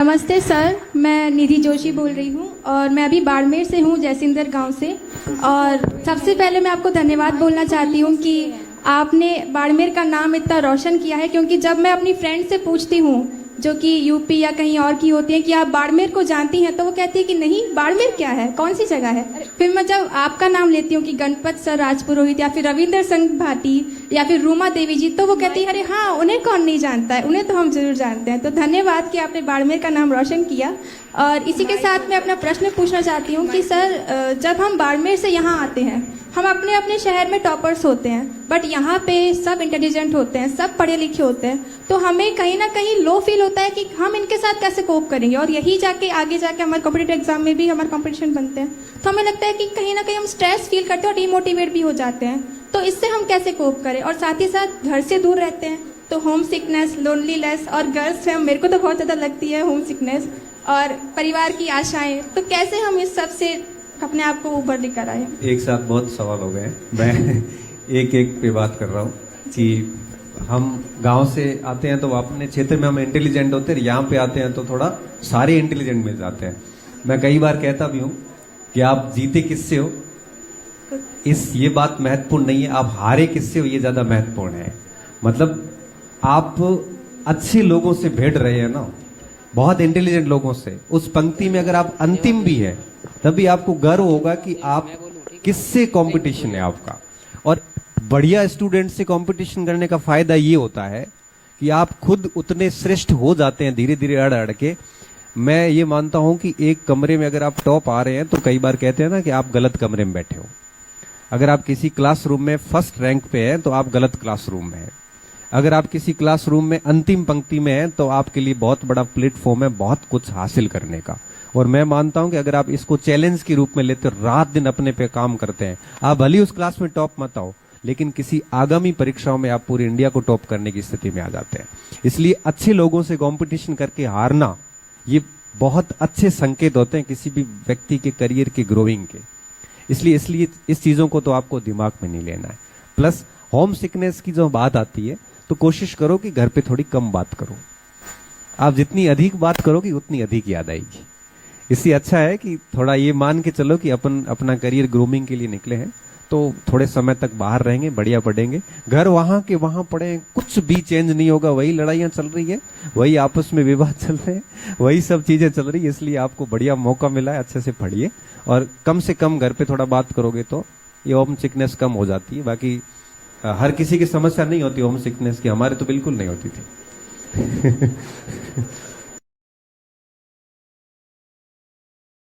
नमस्ते सर, मैं निधि जोशी बोल रही हूँ और मैं अभी बाड़मेर से हूँ, जयसिंदर गांव से। और सबसे पहले मैं आपको धन्यवाद बोलना चाहती हूँ कि आपने बाड़मेर का नाम इतना रोशन किया है, क्योंकि जब मैं अपनी फ्रेंड से पूछती हूँ जो कि यूपी या कहीं और की होती हैं कि आप बाड़मेर को जानती हैं, तो वो कहती है कि नहीं, बाड़मेर क्या है, कौन सी जगह है। फिर मैं जब आपका नाम लेती हूँ कि गणपत सर राजपुरोहित या फिर रविंदर संघ भाटी या फिर रूमा देवी जी, तो वो कहती है अरे हाँ, उन्हें कौन नहीं जानता है, उन्हें तो हम जरूर जानते हैं। तो धन्यवाद कि आपने बाड़मेर का नाम रोशन किया। और इसी के साथ मैं अपना प्रश्न पूछना चाहती हूँ कि सर, जब हम बाड़मेर से यहाँ आते हैं, हम अपने अपने शहर में टॉपर्स होते हैं, बट यहाँ पे सब इंटेलिजेंट होते हैं, सब पढ़े लिखे होते हैं, तो हमें कहीं ना कहीं लो फील होता है कि हम इनके साथ कैसे कोप करेंगे। और यही जाके आगे जाके हमारे कॉम्पिटिटिव एग्जाम में भी हमारे कॉम्पिटिशन बनते हैं, तो हमें लगता है कि कहीं ना कहीं हम स्ट्रेस फील करते हैं और डिमोटिवेट भी हो जाते हैं। तो इससे हम कैसे कोप करें। और साथ ही साथ घर से दूर रहते हैं तो होम सिकनेस, लोनलीनेस, और गर्ल्स हैं, मेरे को तो बहुत ज़्यादा लगती है होम सिकनेस, और परिवार की आशाएं, तो कैसे हम इस सब से अपने आप को ऊपर लेकर आए। एक साथ बहुत सवाल हो गए, मैं एक एक पे बात कर रहा हूँ कि हम गांव से आते हैं तो अपने क्षेत्र में हम इंटेलिजेंट होते हैं, यहाँ पे आते हैं तो थोड़ा सारे इंटेलिजेंट मिल जाते हैं। मैं कई बार कहता भी हूँ कि आप जीते किससे हो, ये बात महत्वपूर्ण नहीं है, आप हारे किससे हो ये ज्यादा महत्वपूर्ण है। मतलब आप अच्छे लोगों से भेड़ रहे हैं ना, बहुत इंटेलिजेंट लोगों से, उस पंक्ति में अगर आप अंतिम भी है तभी आपको गर्व होगा कि आप किससे कंपटीशन है आपका। और बढ़िया स्टूडेंट से कंपटीशन करने का फायदा ये होता है कि आप खुद उतने श्रेष्ठ हो जाते हैं धीरे धीरे अड़ अड़ के। मैं ये मानता हूं कि एक कमरे में अगर आप टॉप आ रहे हैं तो कई बार कहते हैं ना कि आप गलत कमरे में बैठे हो। अगर आप किसी क्लासरूम में फर्स्ट रैंक पे हैं तो आप गलत क्लासरूम में हैं। अगर आप किसी क्लासरूम में अंतिम पंक्ति में हैं तो आपके लिए बहुत बड़ा प्लेटफॉर्म है बहुत कुछ हासिल करने का। और मैं मानता हूं कि अगर आप इसको चैलेंज के रूप में लेते हो, रात दिन अपने पे काम करते हैं, आप भले उस क्लास में टॉप मत आओ, लेकिन किसी आगामी परीक्षाओं में आप पूरी इंडिया को टॉप करने की स्थिति में आ जाते हैं। इसलिए अच्छे लोगों से कंपटीशन करके हारना ये बहुत अच्छे संकेत होते हैं किसी भी व्यक्ति के करियर के ग्रोइंग के। इसलिए इस चीजों को तो आपको दिमाग में नहीं लेना है। प्लस होम सिकनेस की जो बात आती है तो कोशिश करो कि घर पे थोड़ी कम बात करो। आप जितनी अधिक बात करोगे उतनी अधिक याद आएगी। इससे अच्छा है कि थोड़ा ये मान के चलो कि अपना करियर ग्रूमिंग के लिए निकले हैं तो थोड़े समय तक बाहर रहेंगे, बढ़िया पढ़ेंगे। घर वहां के वहां पढ़े, कुछ भी चेंज नहीं होगा, वही लड़ाइयां चल रही है, वही आपस में विवाद चल रहे हैं, वही सब चीजें चल रही है। इसलिए आपको बढ़िया मौका मिला है, अच्छे से पढ़िए और कम से कम घर पे थोड़ा बात करोगे तो ये होम सिकनेस कम हो जाती है। बाकी हर किसी की समस्या नहीं होती होम सिकनेस की, हमारे तो बिल्कुल नहीं होती थी।